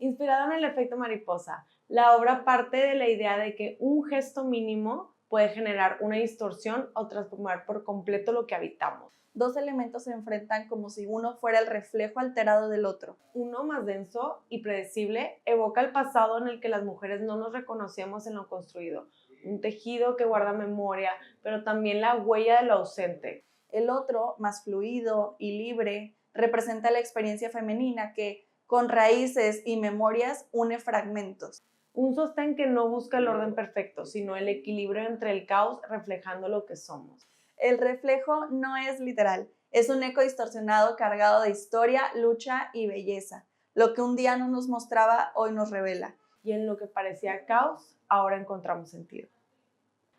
Inspirado en el efecto mariposa, la obra parte de la idea de que un gesto mínimo puede generar una distorsión o transformar por completo lo que habitamos. Dos elementos se enfrentan como si uno fuera el reflejo alterado del otro. Uno más denso y predecible evoca el pasado en el que las mujeres no nos reconocemos en lo construido, un tejido que guarda memoria, pero también la huella de lo ausente. El otro, más fluido y libre, representa la experiencia femenina que, con raíces y memorias, une fragmentos. Un sostén que no busca el orden perfecto, sino el equilibrio entre el caos reflejando lo que somos. El reflejo no es literal, es un eco distorsionado cargado de historia, lucha y belleza. Lo que un día no nos mostraba, hoy nos revela. Y en lo que parecía caos, ahora encontramos sentido.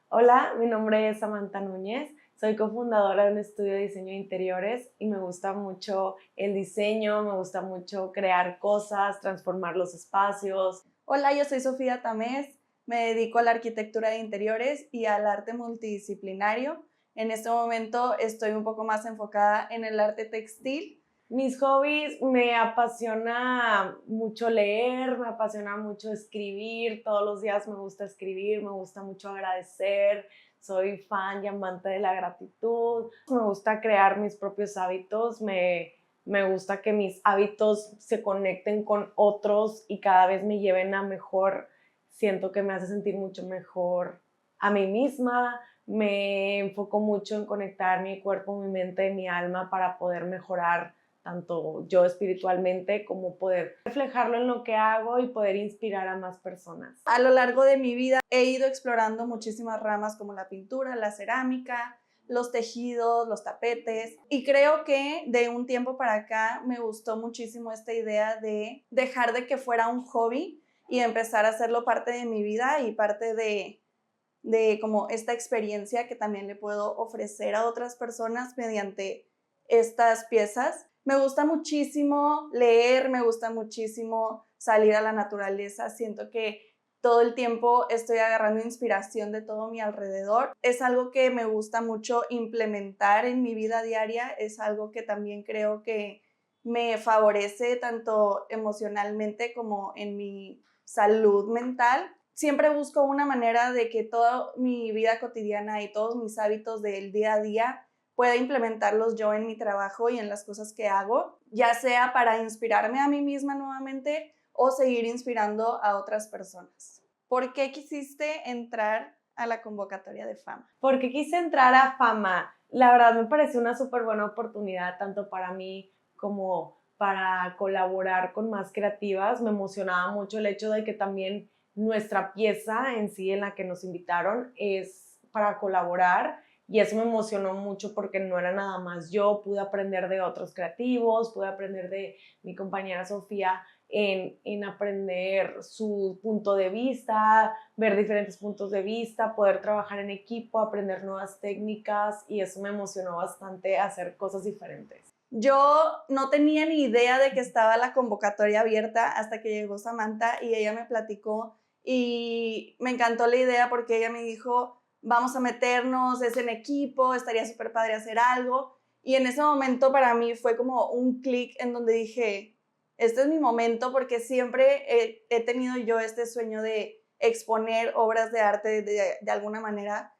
Hola, mi nombre es Samantha Núñez, soy cofundadora de un estudio de diseño de interiores y me gusta mucho el diseño, me gusta mucho crear cosas, transformar los espacios. Hola, yo soy Sofía Tamés, me dedico a la arquitectura de interiores y al arte multidisciplinario. En este momento estoy un poco más enfocada en el arte textil. Mis hobbies, me apasiona mucho leer, me apasiona mucho escribir, todos los días me gusta escribir, me gusta mucho agradecer, soy fan y amante de la gratitud, me gusta crear mis propios hábitos, me gusta que mis hábitos se conecten con otros y cada vez me lleven a mejor, siento que me hace sentir mucho mejor a mí misma, me enfoco mucho en conectar mi cuerpo, mi mente y mi alma para poder mejorar tanto yo espiritualmente como poder reflejarlo en lo que hago y poder inspirar a más personas. A lo largo de mi vida he ido explorando muchísimas ramas como la pintura, la cerámica, los tejidos, los tapetes, y creo que de un tiempo para acá me gustó muchísimo esta idea de dejar de que fuera un hobby y empezar a hacerlo parte de mi vida y parte de como esta experiencia que también le puedo ofrecer a otras personas mediante estas piezas. Me gusta muchísimo leer, me gusta muchísimo salir a la naturaleza, siento que todo el tiempo estoy agarrando inspiración de todo mi alrededor. Es algo que me gusta mucho implementar en mi vida diaria, es algo que también creo que me favorece tanto emocionalmente como en mi salud mental. Siempre busco una manera de que toda mi vida cotidiana y todos mis hábitos del día a día pueda implementarlos yo en mi trabajo y en las cosas que hago, ya sea para inspirarme a mí misma nuevamente o seguir inspirando a otras personas. ¿Por qué quisiste entrar a la convocatoria de Fama? Porque quise entrar a Fama. La verdad me pareció una súper buena oportunidad, tanto para mí como para colaborar con más creativas. Me emocionaba mucho el hecho de que también nuestra pieza en sí en la que nos invitaron es para colaborar y eso me emocionó mucho porque no era nada más yo, pude aprender de otros creativos, pude aprender de mi compañera Sofía en aprender su punto de vista, ver diferentes puntos de vista, poder trabajar en equipo, aprender nuevas técnicas y eso me emocionó bastante hacer cosas diferentes. Yo no tenía ni idea de que estaba la convocatoria abierta hasta que llegó Samantha y ella me platicó y me encantó la idea porque ella me dijo, vamos a meternos, es en equipo, estaría súper padre hacer algo. Y en ese momento para mí fue como un clic en donde dije, este es mi momento porque siempre he tenido yo este sueño de exponer obras de arte de alguna manera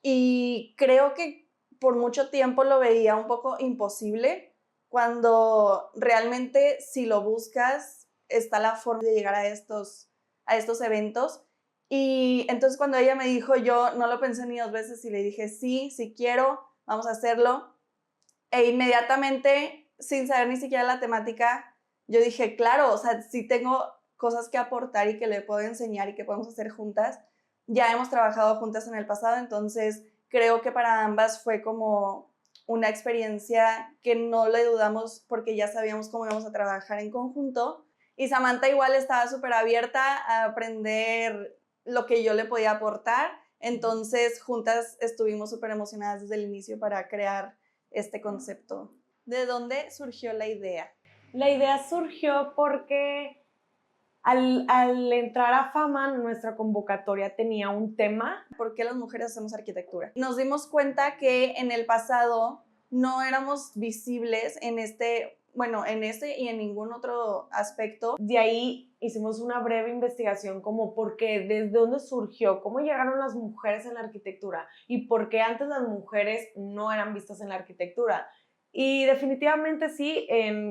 y creo que por mucho tiempo lo veía un poco imposible, cuando realmente si lo buscas está la forma de llegar a estos eventos. Y entonces cuando ella me dijo, yo no lo pensé ni dos veces y le dije, sí, sí quiero, vamos a hacerlo. E inmediatamente, sin saber ni siquiera la temática, yo dije, claro, o sea, sí tengo cosas que aportar y que le puedo enseñar y que podemos hacer juntas. Ya hemos trabajado juntas en el pasado, entonces creo que para ambas fue como una experiencia que no le dudamos porque ya sabíamos cómo íbamos a trabajar en conjunto. Y Samantha igual estaba súper abierta a aprender lo que yo le podía aportar. Entonces, juntas estuvimos súper emocionadas desde el inicio para crear este concepto. ¿De dónde surgió la idea? La idea surgió porque al entrar a Fama, nuestra convocatoria tenía un tema. ¿Por qué las mujeres hacemos arquitectura? Nos dimos cuenta que en el pasado no éramos visibles en este bueno, en ese y en ningún otro aspecto. De ahí hicimos una breve investigación como por qué, desde dónde surgió, cómo llegaron las mujeres en la arquitectura y por qué antes las mujeres no eran vistas en la arquitectura. Y definitivamente sí,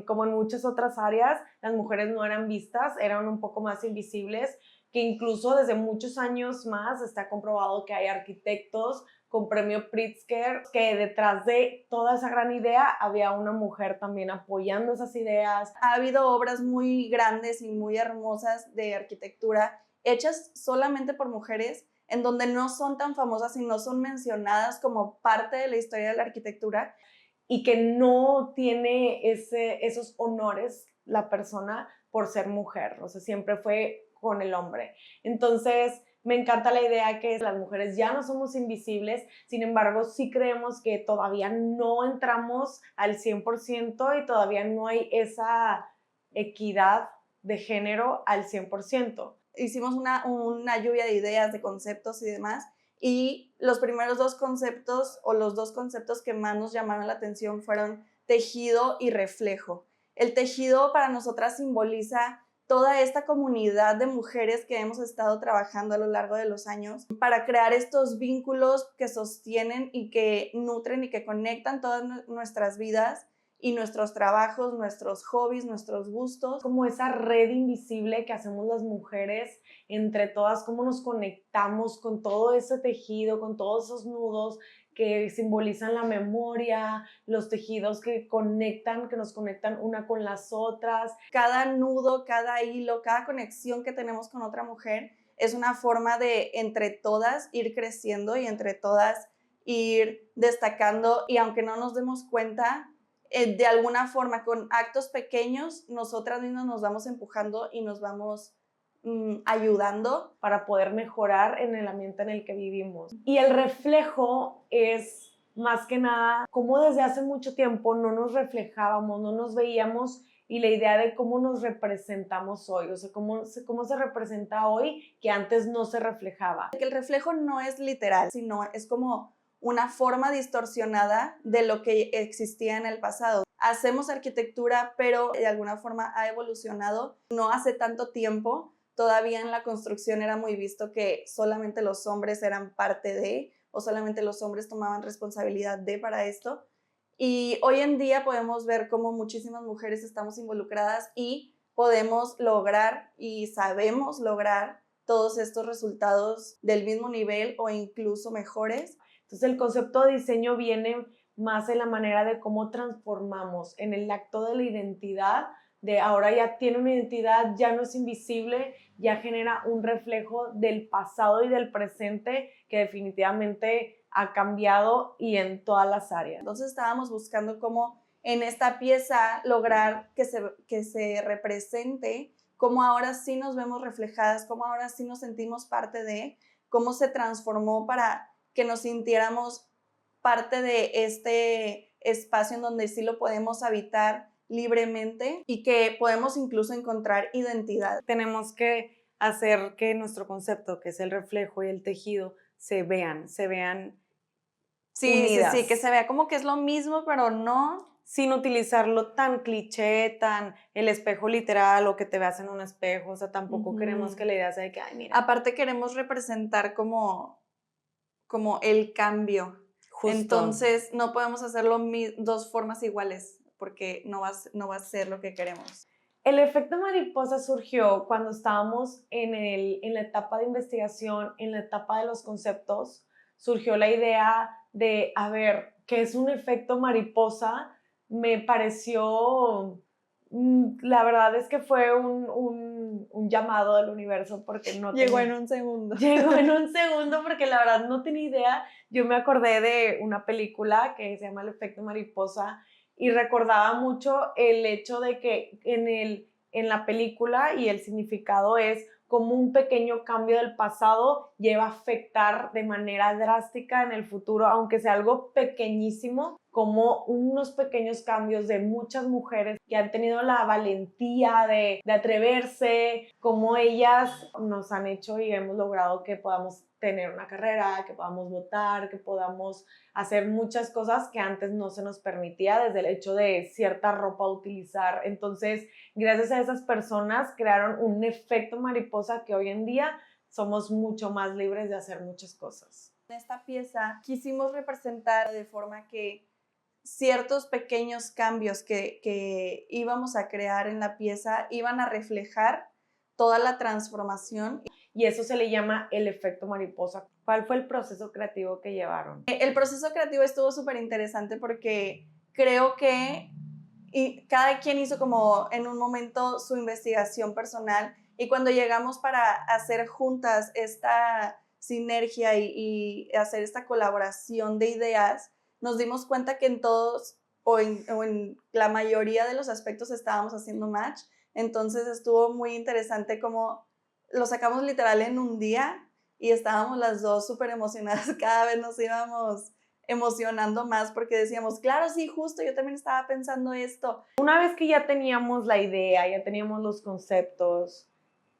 como en muchas otras áreas, las mujeres no eran vistas, eran un poco más invisibles, que incluso desde muchos años más está comprobado que hay arquitectos con premio Pritzker, que detrás de toda esa gran idea había una mujer también apoyando esas ideas. Ha habido obras muy grandes y muy hermosas de arquitectura hechas solamente por mujeres, en donde no son tan famosas y no son mencionadas como parte de la historia de la arquitectura. Y que no tiene esos honores la persona por ser mujer, o sea, siempre fue con el hombre. Entonces, me encanta la idea que las mujeres ya no somos invisibles, sin embargo, sí creemos que todavía no entramos al 100% y todavía no hay esa equidad de género al 100%. Hicimos una lluvia de ideas, de conceptos y demás, y los primeros dos conceptos o los dos conceptos que más nos llamaron la atención fueron tejido y reflejo. El tejido para nosotras simboliza toda esta comunidad de mujeres que hemos estado trabajando a lo largo de los años para crear estos vínculos que sostienen y que nutren y que conectan todas nuestras vidas y nuestros trabajos, nuestros hobbies, nuestros gustos. Como esa red invisible que hacemos las mujeres entre todas, cómo nos conectamos con todo ese tejido, con todos esos nudos que simbolizan la memoria, los tejidos que nos conectan una con las otras. Cada nudo, cada hilo, cada conexión que tenemos con otra mujer es una forma de entre todas ir creciendo y entre todas ir destacando, y aunque no nos demos cuenta, de alguna forma con actos pequeños nosotras mismas nos vamos empujando y nos vamos ayudando para poder mejorar en el ambiente en el que vivimos. Y el reflejo es más que nada como desde hace mucho tiempo no nos reflejábamos, no nos veíamos, y la idea de cómo nos representamos hoy, o sea, cómo se representa hoy que antes no se reflejaba. Que el reflejo no es literal, sino es como una forma distorsionada de lo que existía en el pasado. Hacemos arquitectura, pero de alguna forma ha evolucionado. No hace tanto tiempo, todavía en la construcción era muy visto que solamente los hombres eran parte de, o solamente los hombres tomaban responsabilidad de para esto. Y hoy en día podemos ver cómo muchísimas mujeres estamos involucradas y podemos lograr y sabemos lograr todos estos resultados del mismo nivel o incluso mejores. Entonces el concepto de diseño viene más en la manera de cómo transformamos en el acto de la identidad, de ahora ya tiene una identidad, ya no es invisible, ya genera un reflejo del pasado y del presente que definitivamente ha cambiado y en todas las áreas. Entonces estábamos buscando cómo en esta pieza lograr que se represente, cómo ahora sí nos vemos reflejadas, cómo ahora sí nos sentimos parte de, cómo se transformó para que nos sintiéramos parte de este espacio en donde sí lo podemos habitar libremente y que podemos incluso encontrar identidad. Tenemos que hacer que nuestro concepto, que es el reflejo y el tejido, se vean unidas. Sí, que se vea como que es lo mismo, pero no. Sin utilizarlo tan cliché, tan el espejo literal o que te veas en un espejo, o sea, tampoco queremos que la idea sea de que, ay, mira. Aparte queremos representar como el cambio. Justo. Entonces no podemos hacerlo dos formas iguales porque no va a ser lo que queremos. El efecto mariposa surgió cuando estábamos en la etapa de investigación, en la etapa de los conceptos. Surgió la idea de, a ver, ¿qué es un efecto mariposa? Me pareció, la verdad es que fue un llamado del universo porque no Llegó en un segundo. Llegó en un segundo porque la verdad no tenía idea. Yo me acordé de una película que se llama El efecto mariposa y recordaba mucho el hecho de que en la película, y el significado es como un pequeño cambio del pasado lleva a afectar de manera drástica en el futuro, aunque sea algo pequeñísimo. como unos pequeños cambios de muchas mujeres que han tenido la valentía de atreverse, como ellas nos han hecho y hemos logrado que podamos tener una carrera, que podamos votar, que podamos hacer muchas cosas que antes no se nos permitía desde el hecho de cierta ropa utilizar. Entonces, gracias a esas personas crearon un efecto mariposa que hoy en día somos mucho más libres de hacer muchas cosas. En esta pieza quisimos representar de forma que ciertos pequeños cambios que íbamos a crear en la pieza iban a reflejar toda la transformación. Y eso se le llama el efecto mariposa. ¿Cuál fue el proceso creativo que llevaron? El proceso creativo estuvo súper interesante porque creo que cada quien hizo como en un momento su investigación personal, y cuando llegamos para hacer juntas esta sinergia y hacer esta colaboración de ideas, nos dimos cuenta que en todos o en la mayoría de los aspectos estábamos haciendo match. Entonces estuvo muy interesante como lo sacamos literal en un día y estábamos las dos súper emocionadas. Cada vez nos íbamos emocionando más porque decíamos, claro, sí, justo, yo también estaba pensando esto. Una vez que ya teníamos la idea, ya teníamos los conceptos,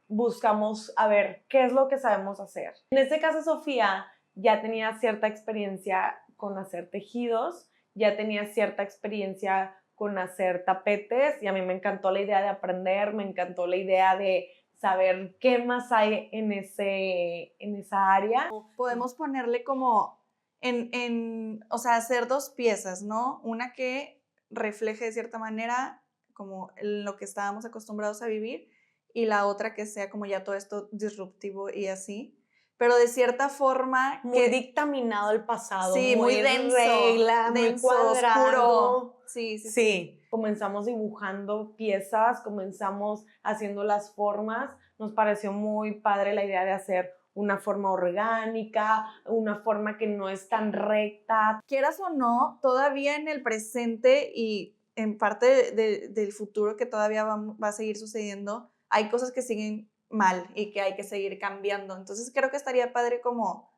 buscamos a ver qué es lo que sabemos hacer. En este caso, Sofía ya tenía cierta experiencia con hacer tejidos, ya tenía cierta experiencia con hacer tapetes, y a mí me encantó la idea de aprender, me encantó la idea de saber qué más hay en esa área. Podemos ponerle como o sea, hacer dos piezas, ¿no? Una que refleje de cierta manera como lo que estábamos acostumbrados a vivir, y la otra que sea como ya todo esto disruptivo y así, pero de cierta forma muy dictaminado el pasado, sí, muy denso, regla, muy cuadrado. oscuro. Sí. Comenzamos dibujando piezas, comenzamos haciendo las formas. Nos pareció muy padre la idea de hacer una forma orgánica, una forma que no es tan recta. Quieras o no, todavía en el presente y en parte del futuro que todavía va a seguir sucediendo, hay cosas que siguen mal y que hay que seguir cambiando. Entonces creo que estaría padre como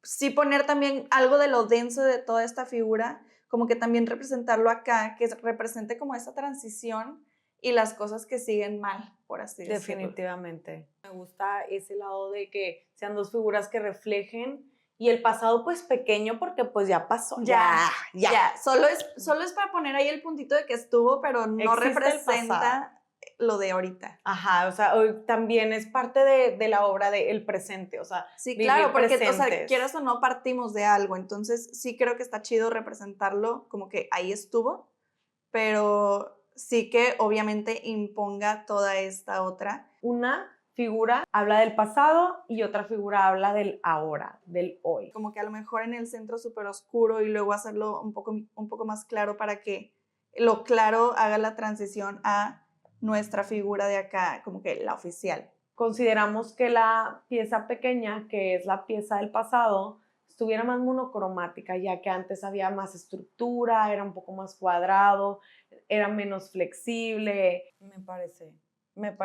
sí poner también algo de lo denso de toda esta figura, como que también representarlo acá, que represente como esa transición y las cosas que siguen mal, por así decirlo. Definitivamente. Me gusta ese lado de que sean dos figuras que reflejen, y el pasado pues pequeño porque pues ya pasó. Ya. Solo es para poner ahí el puntito de que estuvo, pero no existe representa lo de ahorita. Ajá, o sea, hoy también es parte de la obra del presente, o sea, sí, claro, porque, o sea, quieras o no, partimos de algo, entonces sí creo que está chido representarlo como que ahí estuvo, pero sí que obviamente imponga toda esta otra. Una figura habla del pasado y otra figura habla del ahora, del hoy. Como que a lo mejor en el centro súper oscuro y luego hacerlo un poco más claro para que lo claro haga la transición a nuestra figura de acá, como que la oficial. Consideramos que la pieza pequeña, que es la pieza del pasado, estuviera más monocromática, ya que antes había más estructura, era un poco más cuadrado, era menos flexible. Me parece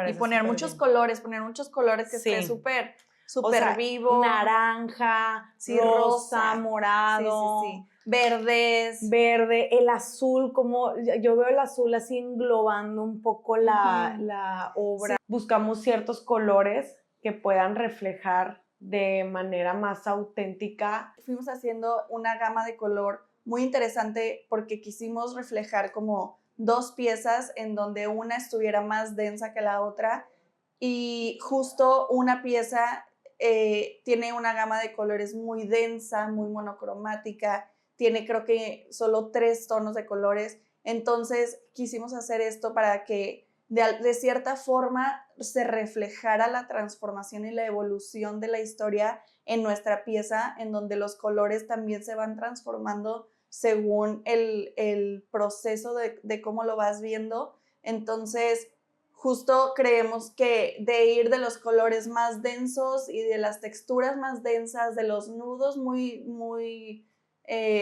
y poner muchos colores, que esté súper o sea, vivo. Naranja, sí, rosa, morado. Sí. Verdes. Verde, el azul, como yo veo el azul así englobando un poco la obra. Sí. Buscamos ciertos colores que puedan reflejar de manera más auténtica. Fuimos haciendo una gama de color muy interesante porque quisimos reflejar como dos piezas en donde una estuviera más densa que la otra, y justo una pieza tiene una gama de colores muy densa, muy monocromática, tiene creo que solo 3 tonos de colores. Entonces quisimos hacer esto para que de cierta forma se reflejara la transformación y la evolución de la historia en nuestra pieza, en donde los colores también se van transformando según el proceso de cómo lo vas viendo. Entonces justo creemos que de ir de los colores más densos y de las texturas más densas, de los nudos muy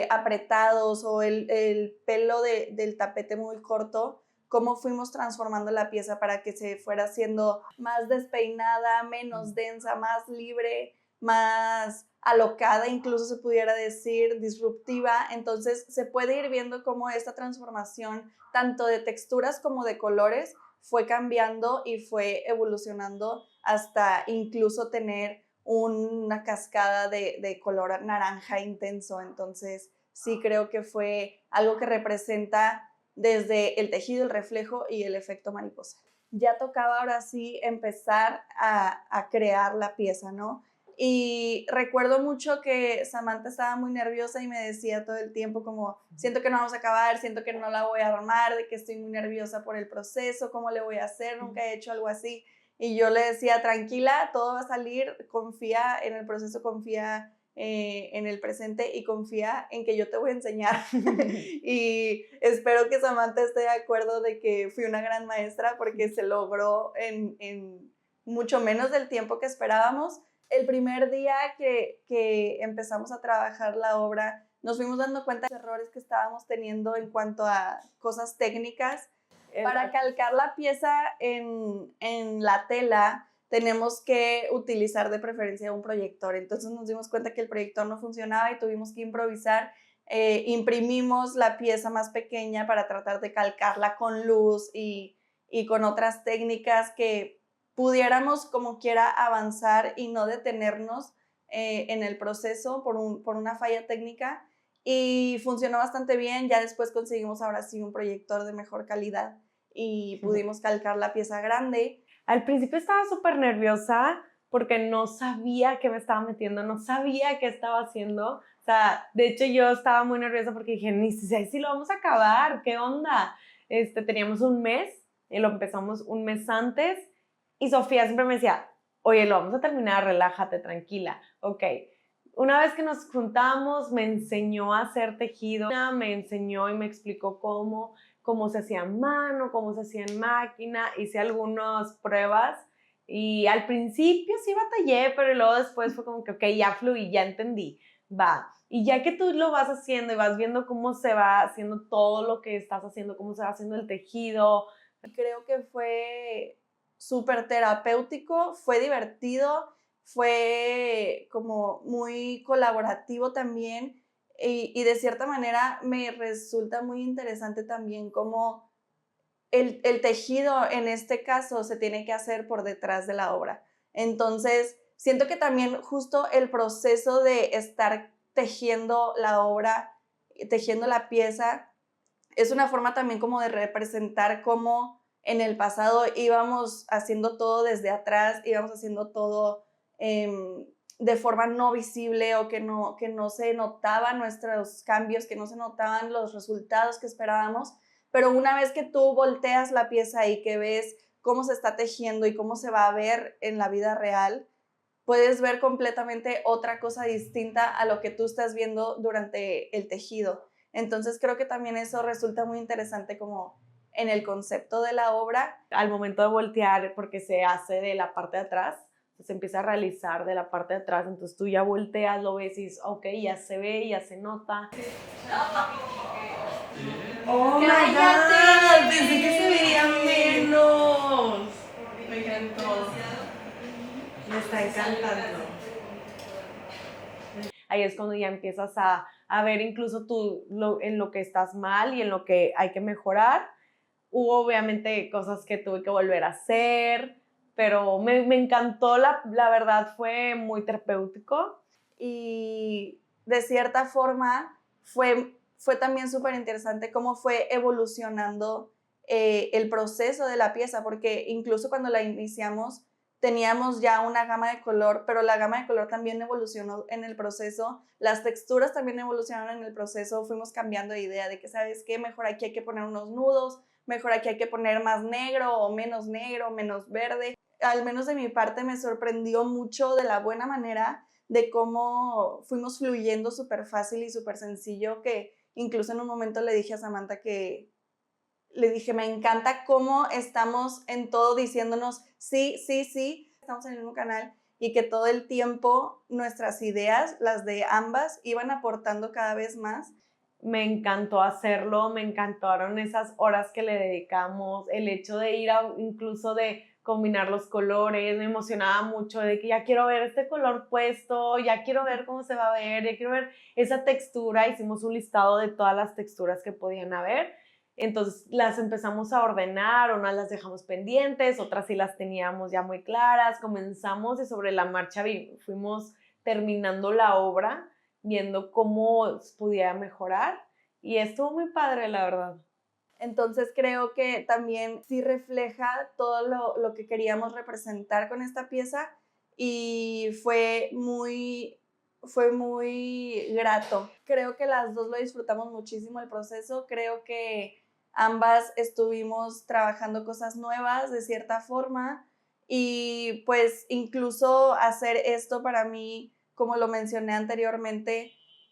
apretados o el pelo del tapete muy corto, cómo fuimos transformando la pieza para que se fuera haciendo más despeinada, menos densa, más libre, más alocada, incluso se pudiera decir, disruptiva. Entonces se puede ir viendo cómo esta transformación, tanto de texturas como de colores, fue cambiando y fue evolucionando hasta incluso tener una cascada de color naranja intenso. Entonces sí creo que fue algo que representa desde el tejido, el reflejo y el efecto mariposa. Ya tocaba ahora sí empezar a crear la pieza, ¿no? Y recuerdo mucho que Samantha estaba muy nerviosa y me decía todo el tiempo como, siento que no vamos a acabar, siento que no la voy a armar, de que estoy muy nerviosa por el proceso, ¿cómo le voy a hacer? Nunca he hecho algo así. Y yo le decía, tranquila, todo va a salir, confía en el proceso, confía en el presente y confía en que yo te voy a enseñar. Y espero que Samantha esté de acuerdo de que fui una gran maestra porque se logró en mucho menos del tiempo que esperábamos. El primer día que empezamos a trabajar la obra, nos fuimos dando cuenta de los errores que estábamos teniendo en cuanto a cosas técnicas. Para calcar la pieza en la tela, tenemos que utilizar de preferencia un proyector. Entonces nos dimos cuenta que el proyector no funcionaba y tuvimos que improvisar. Imprimimos la pieza más pequeña para tratar de calcarla con luz y con otras técnicas que pudiéramos como quiera avanzar y no detenernos en el proceso por una falla técnica. Y funcionó bastante bien. Ya después conseguimos ahora sí un proyector de mejor calidad y pudimos calcar la pieza grande. Al principio estaba súper nerviosa porque no sabía qué me estaba metiendo, no sabía qué estaba haciendo. O sea, de hecho yo estaba muy nerviosa porque dije, ni sé si lo vamos a acabar, ¿qué onda? Teníamos un mes y lo empezamos un mes antes y Sofía siempre me decía, oye, lo vamos a terminar, relájate, tranquila. Ok, una vez que nos juntamos me enseñó a hacer tejido, me enseñó y me explicó cómo se hacía a mano, cómo se hacía en máquina, hice algunas pruebas y al principio sí batallé, pero luego después fue como que, ok, ya fluí, ya entendí, va. Y ya que tú lo vas haciendo y vas viendo cómo se va haciendo todo lo que estás haciendo, cómo se va haciendo el tejido. Creo que fue súper terapéutico, fue divertido, fue como muy colaborativo también y de cierta manera me resulta muy interesante también cómo el tejido en este caso se tiene que hacer por detrás de la obra. Entonces, siento que también justo el proceso de estar tejiendo la obra, tejiendo la pieza, es una forma también como de representar cómo en el pasado íbamos haciendo todo desde atrás, íbamos haciendo todo de forma no visible o que no se notaban nuestros cambios, que no se notaban los resultados que esperábamos. Pero una vez que tú volteas la pieza y que ves cómo se está tejiendo y cómo se va a ver en la vida real, puedes ver completamente otra cosa distinta a lo que tú estás viendo durante el tejido. Entonces creo que también eso resulta muy interesante como en el concepto de la obra. Al momento de voltear, porque se hace de la parte de atrás, se empieza a realizar de la parte de atrás, entonces tú ya volteas, lo ves y dices, ok, ya se ve, ya se nota. ¡Oh, my God! Pensé que se vería menos. Me encantó. Me está encantando. Ahí es cuando ya empiezas a ver incluso tú en lo que estás mal y en lo que hay que mejorar. Hubo obviamente cosas que tuve que volver a hacer, pero me encantó, la verdad fue muy terapéutico. Y de cierta forma fue también súper interesante cómo fue evolucionando el proceso de la pieza, porque incluso cuando la iniciamos teníamos ya una gama de color, pero la gama de color también evolucionó en el proceso, las texturas también evolucionaron en el proceso, fuimos cambiando de idea de que, ¿sabes qué? Mejor aquí hay que poner unos nudos, mejor aquí hay que poner más negro, menos verde. Al menos de mi parte me sorprendió mucho de la buena manera de cómo fuimos fluyendo súper fácil y súper sencillo, que incluso en un momento le dije a Samantha le dije, me encanta cómo estamos en todo diciéndonos sí, sí, sí, estamos en el mismo canal y que todo el tiempo nuestras ideas, las de ambas, iban aportando cada vez más. Me encantó hacerlo, me encantaron esas horas que le dedicamos, el hecho de ir incluso de combinar los colores, me emocionaba mucho de que ya quiero ver este color puesto, ya quiero ver cómo se va a ver, ya quiero ver esa textura. Hicimos un listado de todas las texturas que podían haber, entonces las empezamos a ordenar, unas las dejamos pendientes, otras sí las teníamos ya muy claras, comenzamos y sobre la marcha fuimos terminando la obra, viendo cómo pudiera mejorar y estuvo muy padre, la verdad. Entonces creo que también sí refleja todo lo que queríamos representar con esta pieza y fue muy grato. Creo que las dos lo disfrutamos muchísimo el proceso, creo que ambas estuvimos trabajando cosas nuevas de cierta forma y pues incluso hacer esto para mí, como lo mencioné anteriormente,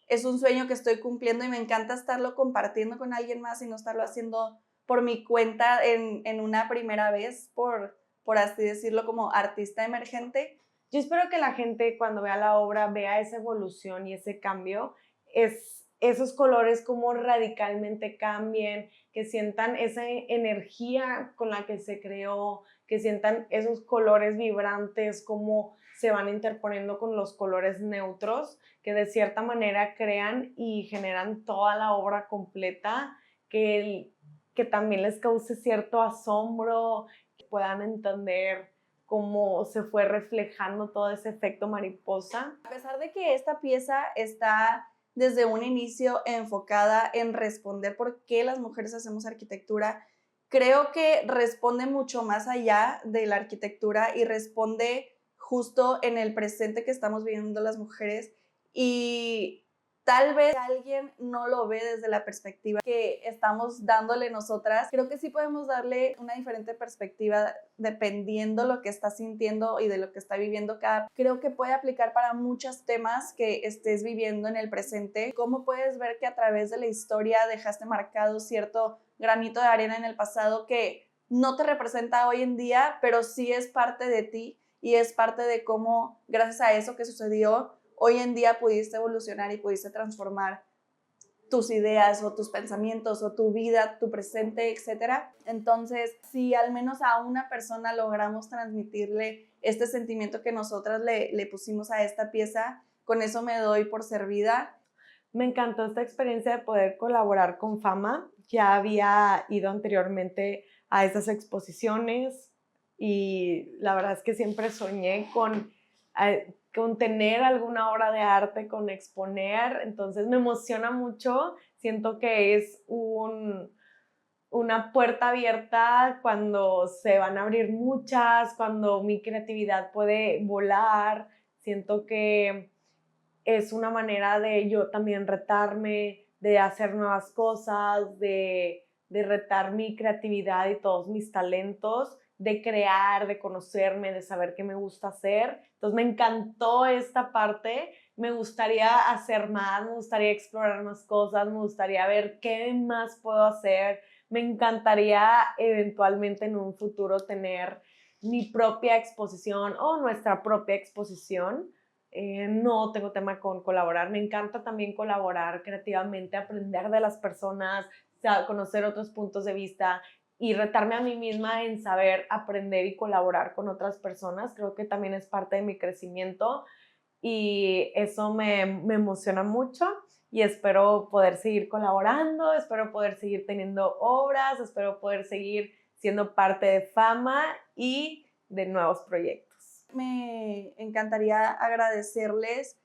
es un sueño que estoy cumpliendo y me encanta estarlo compartiendo con alguien más y no estarlo haciendo por mi cuenta en una primera vez, por así decirlo, como artista emergente. Yo espero que la gente cuando vea la obra vea esa evolución y ese cambio, esos colores como radicalmente cambien, que sientan esa energía con la que se creó, que sientan esos colores vibrantes, como se van interponiendo con los colores neutros, que de cierta manera crean y generan toda la obra completa, que también les cause cierto asombro, que puedan entender cómo se fue reflejando todo ese efecto mariposa. A pesar de que esta pieza está desde un inicio enfocada en responder por qué las mujeres hacemos arquitectura, creo que responde mucho más allá de la arquitectura y responde justo en el presente que estamos viviendo las mujeres y tal vez alguien no lo ve desde la perspectiva que estamos dándole nosotras. Creo que sí podemos darle una diferente perspectiva dependiendo lo que está sintiendo y de lo que está viviendo cada. Creo que puede aplicar para muchos temas que estés viviendo en el presente. Cómo puedes ver que a través de la historia dejaste marcado cierto granito de arena en el pasado que no te representa hoy en día, pero sí es parte de ti y es parte de cómo, gracias a eso que sucedió, hoy en día pudiste evolucionar y pudiste transformar tus ideas o tus pensamientos o tu vida, tu presente, etc. Entonces, si al menos a una persona logramos transmitirle este sentimiento que nosotras le pusimos a esta pieza, con eso me doy por servida. Me encantó esta experiencia de poder colaborar con Fama. Ya había ido anteriormente a esas exposiciones y la verdad es que siempre soñé con tener alguna obra de arte, con exponer, entonces me emociona mucho, siento que es una puerta abierta cuando se van a abrir muchas, cuando mi creatividad puede volar, siento que es una manera de yo también retarme, de hacer nuevas cosas, de retar mi creatividad y todos mis talentos, de crear, de conocerme, de saber qué me gusta hacer. Entonces me encantó esta parte, me gustaría hacer más, me gustaría explorar más cosas, me gustaría ver qué más puedo hacer, me encantaría eventualmente en un futuro tener mi propia exposición o nuestra propia exposición. No tengo tema con colaborar, me encanta también colaborar creativamente, aprender de las personas, conocer otros puntos de vista y retarme a mí misma en saber aprender y colaborar con otras personas. Creo que también es parte de mi crecimiento y eso me emociona mucho y espero poder seguir colaborando, espero poder seguir teniendo obras, espero poder seguir siendo parte de Fama y de nuevos proyectos. Me encantaría agradecerles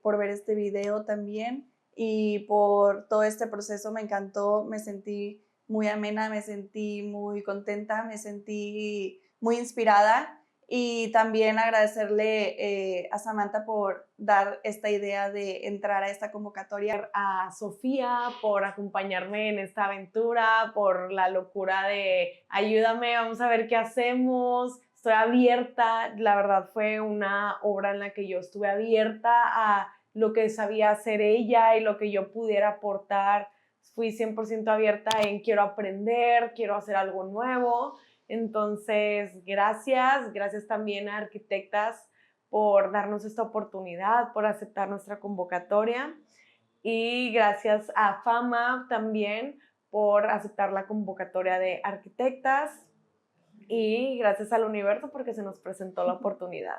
por ver este video también y por todo este proceso. Me encantó, me sentí muy amena, me sentí muy contenta, me sentí muy inspirada y también agradecerle a Samantha por dar esta idea de entrar a esta convocatoria. A Sofía por acompañarme en esta aventura, por la locura de ayúdame, vamos a ver qué hacemos. Estoy abierta, la verdad fue una obra en la que yo estuve abierta a lo que sabía hacer ella y lo que yo pudiera aportar. Fui 100% abierta en quiero aprender, quiero hacer algo nuevo. Entonces, gracias también a Arquitectas por darnos esta oportunidad, por aceptar nuestra convocatoria y gracias a Fama también por aceptar la convocatoria de Arquitectas. y gracias al universo porque se nos presentó la oportunidad.